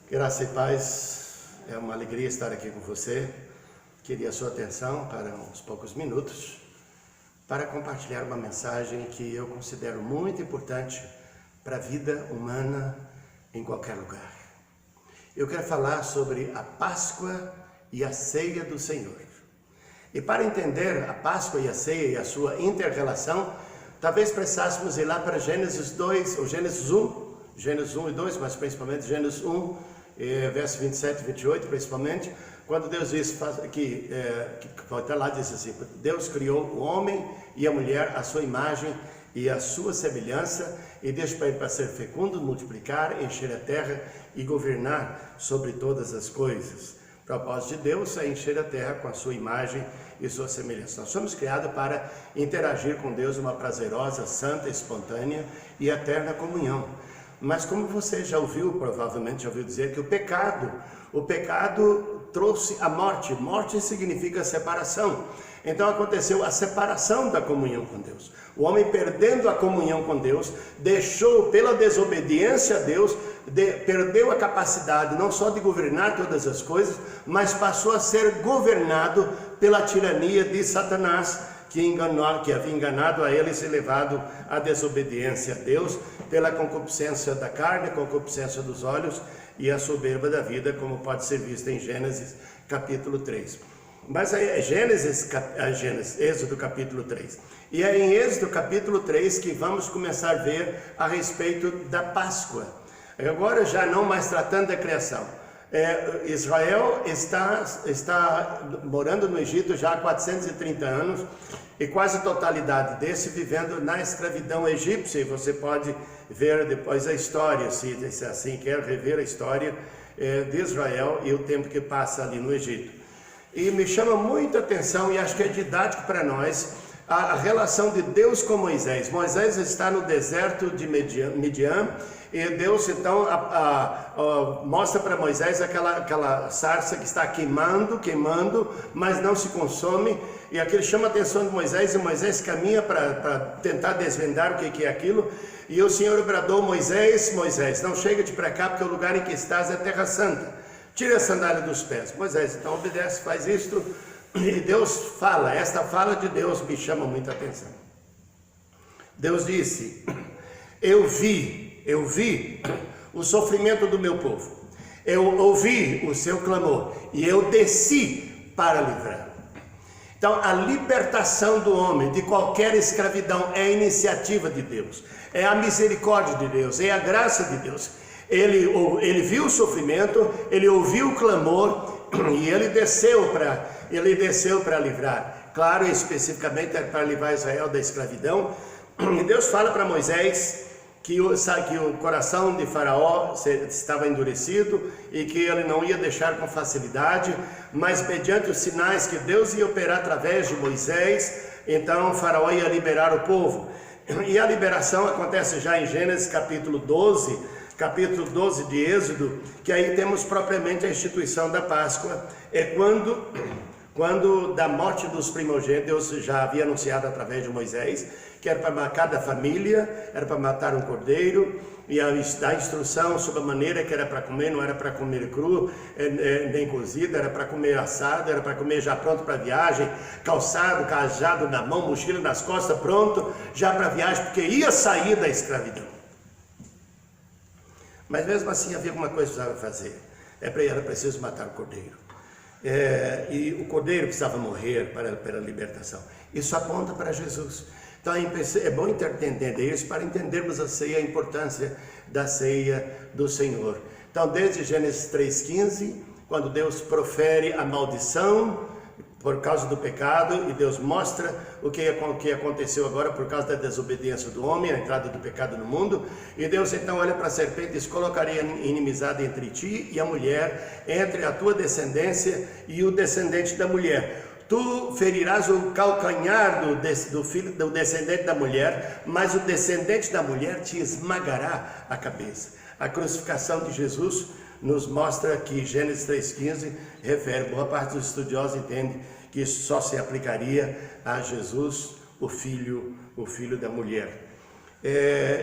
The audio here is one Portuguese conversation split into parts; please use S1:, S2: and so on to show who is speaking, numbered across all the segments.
S1: Graça e paz, é uma alegria estar aqui com você. Queria a sua atenção para uns poucos minutos para compartilhar uma mensagem que eu considero muito importante para a vida humana em qualquer lugar. Eu quero falar sobre a Páscoa e a Ceia do Senhor. E para entender a Páscoa e a Ceia e a sua inter-relação, talvez precisássemos ir lá para Gênesis 2, ou Gênesis 1 e 2, mas principalmente Gênesis 1, verso 27 e 28, principalmente, quando Deus diz que até lá diz assim: Deus criou o homem e a mulher à sua imagem e à sua semelhança, e deixa para ele para ser fecundo, multiplicar, encher a terra e governar sobre todas as coisas. O propósito de Deus é encher a terra com a sua imagem e sua semelhança. Nós somos criados para interagir com Deus numa prazerosa, santa, espontânea e eterna comunhão. Mas como você já ouviu, provavelmente já ouviu dizer que o pecado trouxe a morte. Morte significa separação. Então aconteceu a separação da comunhão com Deus. O homem, perdendo a comunhão com Deus, deixou, pela desobediência a Deus, perdeu a capacidade não só de governar todas as coisas, mas passou a ser governado pela tirania de Satanás, que havia enganado a eles e levado à desobediência a Deus, pela concupiscência da carne, concupiscência dos olhos e a soberba da vida, como pode ser visto em Gênesis capítulo 3. Mas é Êxodo capítulo 3. E é em Êxodo capítulo 3 que vamos começar a ver a respeito da Páscoa. Agora já não mais tratando da criação. Israel está morando no Egito já há 430 anos e quase a totalidade desse vivendo na escravidão egípcia. E você pode ver depois a história, se assim quer rever a história de Israel e o tempo que passa ali no Egito. E me chama muita atenção, e acho que é didático para nós, a relação de Deus com Moisés. Moisés está no deserto de Midian, e Deus então mostra para Moisés aquela sarça que está queimando, mas não se consome, e aquilo chama a atenção de Moisés, e Moisés caminha para tentar desvendar o que é aquilo, e o Senhor bradou: Moisés, Moisés, não chega-te para cá, porque o lugar em que estás é terra santa, tira a sandália dos pés. Moisés então obedece, faz isto, e Deus fala. Esta fala de Deus me chama muita atenção. Deus disse: eu vi o sofrimento do meu povo, eu ouvi o seu clamor e eu desci para livrar. Então a libertação do homem de qualquer escravidão é a iniciativa de Deus, é a misericórdia de Deus, é a graça de Deus. Ele viu o sofrimento, ele ouviu o clamor e ele desceu para livrar. Claro, especificamente para livrar Israel da escravidão. E Deus fala para Moisés que o coração de Faraó estava endurecido e que ele não ia deixar com facilidade, mas mediante os sinais que Deus ia operar através de Moisés, então Faraó ia liberar o povo. E a liberação acontece já em Gênesis capítulo 12 de Êxodo, que aí temos propriamente a instituição da Páscoa. É quando da morte dos primogênitos, Deus já havia anunciado através de Moisés, que era para matar cada família, era para matar um cordeiro, e a instrução sobre a maneira que era para comer, não era para comer cru, nem cozido, era para comer assado, era para comer já pronto para viagem, calçado, cajado na mão, mochila nas costas, pronto, já para viagem, porque ia sair da escravidão. Mas mesmo assim havia alguma coisa que precisava fazer. Era preciso matar o cordeiro. E o cordeiro precisava morrer para a libertação. Isso aponta para Jesus. Então é bom entender isso para entendermos a ceia, a importância da ceia do Senhor. Então desde Gênesis 3,15, quando Deus profere a maldição por causa do pecado, e Deus mostra o que aconteceu agora por causa da desobediência do homem, a entrada do pecado no mundo, e Deus então olha para a serpente e diz: colocaria inimizade entre ti e a mulher, entre a tua descendência e o descendente da mulher. Tu ferirás o calcanhar do descendente da mulher, mas o descendente da mulher te esmagará a cabeça. A crucificação de Jesus nos mostra que Gênesis 3,15 refere, boa parte dos estudiosos entende que isso só se aplicaria a Jesus, o filho da mulher.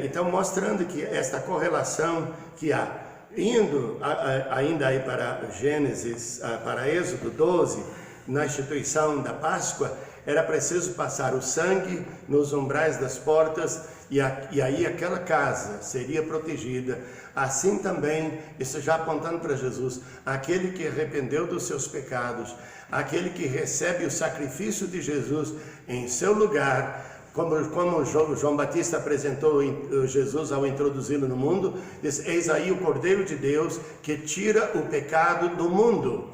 S1: Então mostrando que esta correlação que há Indo ainda aí para Gênesis, para Êxodo 12, na instituição da Páscoa, era preciso passar o sangue nos umbrais das portas e aí aquela casa seria protegida. Assim também, isso já apontando para Jesus, aquele que arrependeu dos seus pecados, aquele que recebe o sacrifício de Jesus em seu lugar, como João Batista apresentou Jesus ao introduzi-lo no mundo, diz: eis aí o Cordeiro de Deus que tira o pecado do mundo.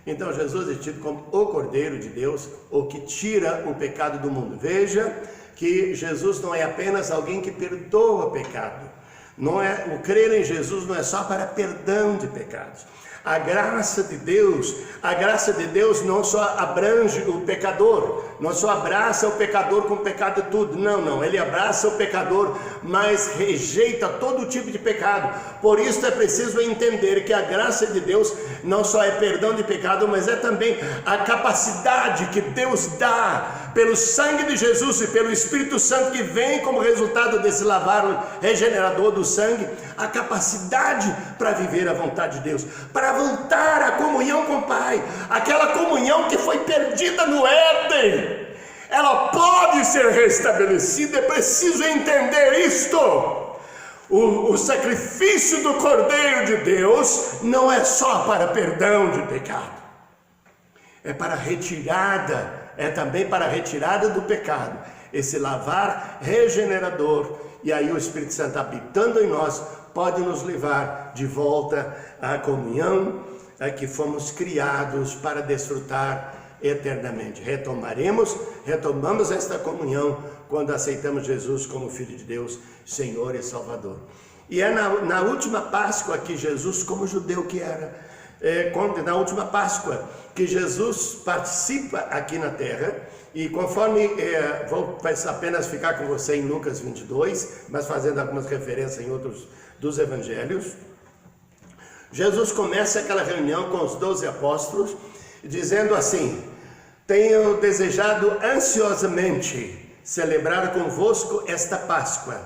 S1: Então Jesus é tido como o Cordeiro de Deus, o que tira o pecado do mundo. Veja que Jesus não é apenas alguém que perdoa o pecado. Não é, o crer em Jesus não é só para perdão de pecados. A graça de Deus não só abrange o pecador, não só abraça o pecador com o pecado tudo, não, ele abraça o pecador, mas rejeita todo tipo de pecado. Por isso é preciso entender que a graça de Deus não só é perdão de pecado, mas é também a capacidade que Deus dá pelo sangue de Jesus e pelo Espírito Santo que vem como resultado desse lavar regenerador do sangue, a capacidade para viver a vontade de Deus, para voltar à comunhão com o Pai, aquela comunhão que foi perdida no Éden. Ela pode ser restabelecida, é preciso entender isto. O sacrifício do Cordeiro de Deus não é só para perdão de pecado, é para retirada, é também para a retirada do pecado, esse lavar regenerador. E aí o Espírito Santo habitando em nós pode nos levar de volta à comunhão que fomos criados para desfrutar eternamente. Retomamos esta comunhão quando aceitamos Jesus como Filho de Deus, Senhor e Salvador. E é na última Páscoa que Jesus, como judeu que era, na última Páscoa que Jesus participa aqui na terra. E conforme, vou apenas ficar com você em Lucas 22, mas fazendo algumas referências em outros dos evangelhos, Jesus começa aquela reunião com os 12 apóstolos, dizendo assim: tenho desejado ansiosamente celebrar convosco esta Páscoa,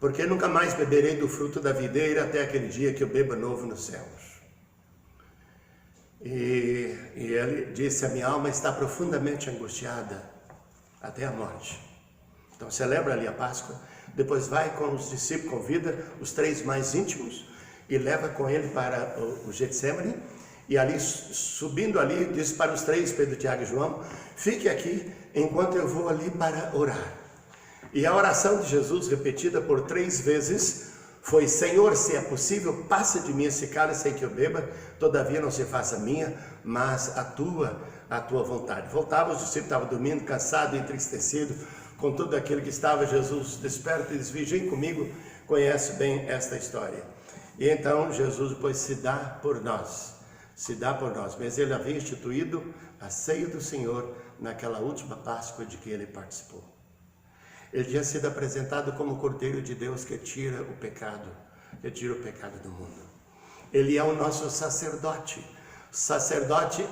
S1: porque nunca mais beberei do fruto da videira até aquele dia que eu beba novo nos céus. E ele disse: a minha alma está profundamente angustiada até a morte. Então celebra ali a Páscoa, depois vai com os discípulos, convida os 3 mais íntimos e leva com ele para o Getsemane. E ali, subindo ali, diz para os 3, Pedro, Tiago e João: fique aqui enquanto eu vou ali para orar. E a oração de Jesus, repetida por 3 vezes, foi: Senhor, se é possível, passa de mim esse cálice sem que eu beba, todavia não se faça a minha, mas a tua vontade. Voltava, os discípulos estavam dormindo, cansados, entristecidos, com tudo aquilo que estava. Jesus desperta e diz: vigiem comigo, conhece bem esta história. E então Jesus depois se dá por nós, mas ele havia instituído a ceia do Senhor naquela última Páscoa de que ele participou. Ele tinha sido apresentado como o Cordeiro de Deus que tira o pecado do mundo. Ele é o nosso sacerdote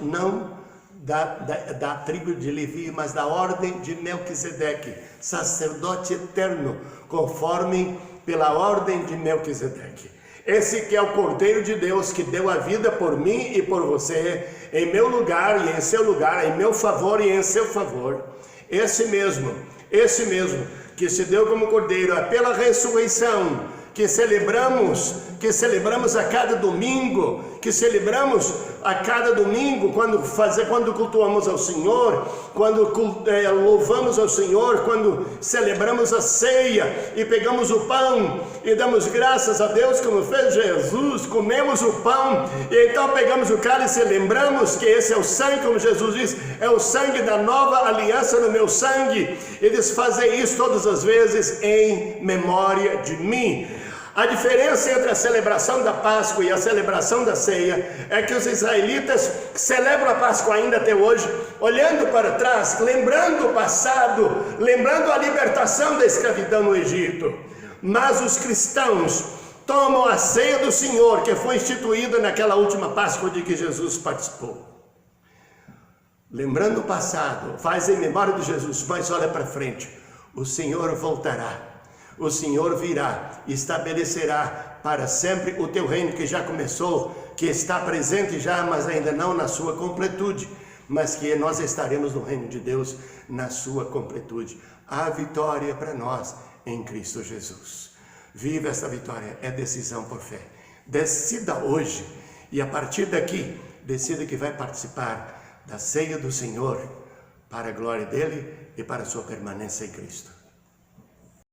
S1: não da tribo de Levi, mas da ordem de Melquisedeque, sacerdote eterno, conforme pela ordem de Melquisedeque. Esse que é o Cordeiro de Deus que deu a vida por mim e por você, em meu lugar e em seu lugar, em meu favor e em seu favor. Esse mesmo que se deu como Cordeiro, é pela ressurreição que celebramos a cada domingo, quando cultuamos ao Senhor, quando louvamos ao Senhor, quando celebramos a ceia e pegamos o pão e damos graças a Deus como fez Jesus, comemos o pão e então pegamos o cálice e lembramos que esse é o sangue, como Jesus diz, é o sangue da nova aliança no meu sangue. Eles fazem isso todas as vezes em memória de mim. A diferença entre a celebração da Páscoa e a celebração da ceia é que os israelitas celebram a Páscoa ainda até hoje, olhando para trás, lembrando o passado, lembrando a libertação da escravidão no Egito. Mas os cristãos tomam a ceia do Senhor, que foi instituída naquela última Páscoa de que Jesus participou. Lembrando o passado, faz em memória de Jesus, mas olha para frente, o Senhor voltará. O Senhor virá e estabelecerá para sempre o teu reino que já começou, que está presente já, mas ainda não na sua completude, mas que nós estaremos no reino de Deus na sua completude. A vitória para nós em Cristo Jesus. Viva essa vitória, é decisão por fé. Decida hoje e a partir daqui, decida que vai participar da ceia do Senhor para a glória dele e para a sua permanência em Cristo.